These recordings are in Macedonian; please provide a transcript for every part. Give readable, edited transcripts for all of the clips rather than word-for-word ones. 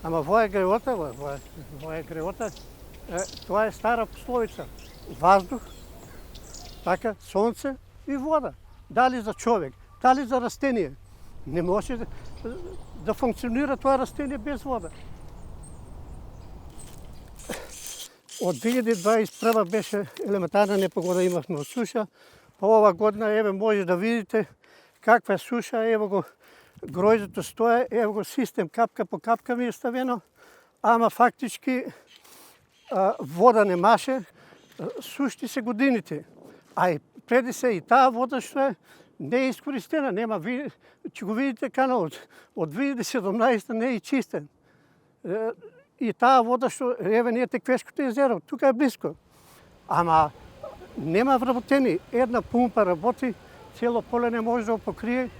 Ама во е греота, во е греота. Тоа е стара пословица. Ваздух, така, сонце и вода. Дали за човек, дали за растение. Не може да функционира тоа растение без вода. Од 2021 беше елементарна непогода, имавме од суша, па ова година, еве, може да видите каква е суша, ево го гројдето стоја, ево го систем, капка по капка ми е ставено, ама фактички вода немаше, сушти се годините. А и преди се и таа вода што е не е искористена, нема, ќе го видите каналот, од 2017 не е и чистен. И таа вода што, еве, не е Теквешкото езеро, тука е близко. Ама нема вработени, една пумпа работи, цело поле не може да го покрие.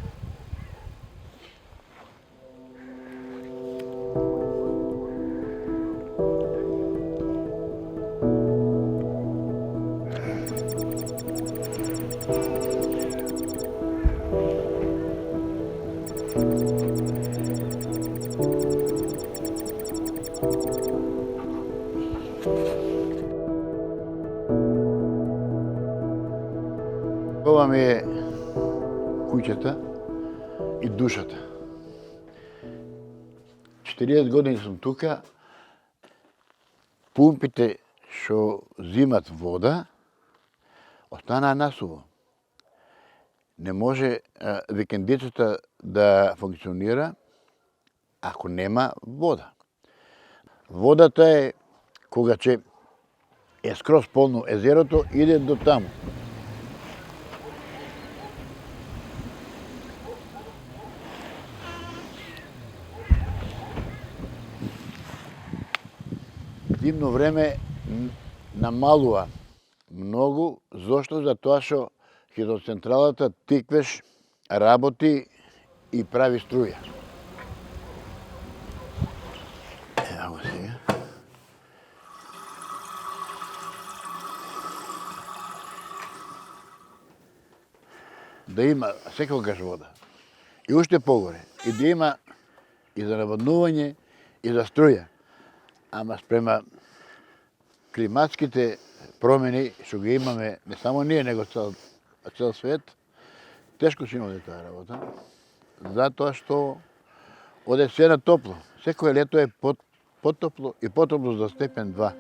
Ова ми е куќата и душата. 40 години сум тука. Пумпите што зимат вода останаа насуво. Не може викендицата да функционира ако нема вода. Водата е кога че е скроз полно езерото, иде до таму. Зимно време намалува многу, зошто? Затоа што хидроцентралата Тиквеш работи и прави струја. Ево го сега. Да има секогаш вода. И уште погоре. И да има и за наводнување, и за струја. Ама спрема климатските промени што ги имаме, не само ние, него цел свет, тешко ќе имаме таа работа. Затоа што оде се на топло. Секое лето е потопло и потопло за степен 2.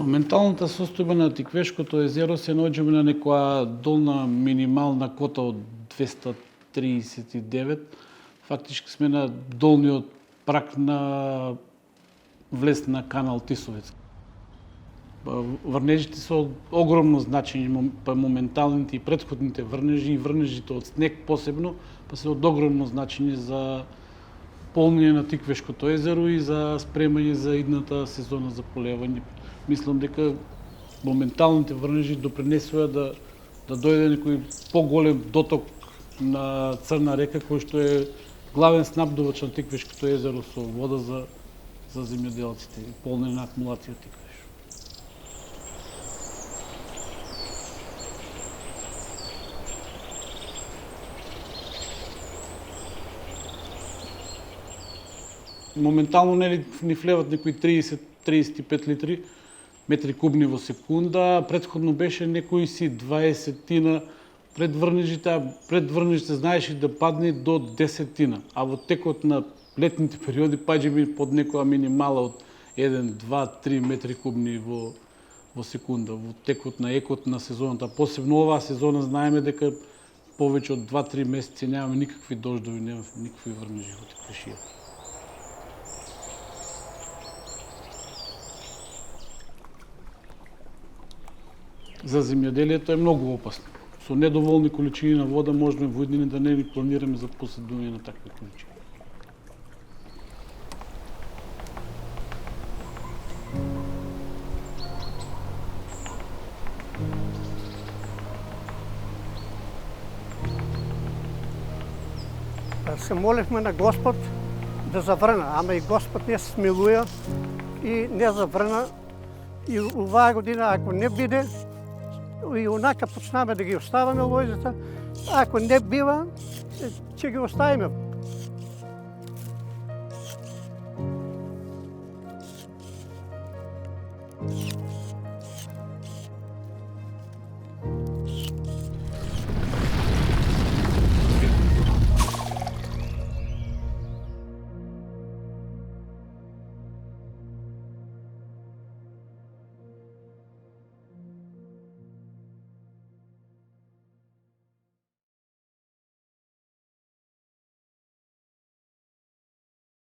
Моменталната состојба на Тиквешкото езеро се наоѓаме на некоја долна минимална кота од 239. Фактички сме на долниот прак на влез на канал Тисовец. Врнежите се од огромно значење, па моменталните и претходните врнежи и врнежите од снег посебно, па се од огромно значење за полнење на Тиквешкото езеро и за спремање за идната сезона за полевање. Мислам дека моменталните врнежи допринесува да дојде некој поголем доток на Црна река, кој што е главен снабдувач на Тиквешкото езеро со вода за земјоделците и полнење на акумулација Тиквеш. Моментално ни влеват некои 30-35 метри кубни во секунда, претходно беше некои си 20 пред врнежите, а пред врнежите знаеше да падне до 10, а во текот на летните периоди паѓа ми под некоја минимала од 1, 2, 3 метри кубни во секунда, во текот на екот на сезоната. Посебно оваа сезона знаеме дека повеќе од 2-3 месеци немаме никакви дождови, немаме никакви врнежи во Тиквешијата. За земјоделието е многу опасно. Со недоволни количини на вода можеме во иднини да не ни планираме за поседување на такви количини. се молихме на Господ да заврна, ама и Господ не се смилуя и не заврна. И оваа година, ако не биде, и онака почнаме да ги оставаме лозите, ако не бива, ќе ги оставиме.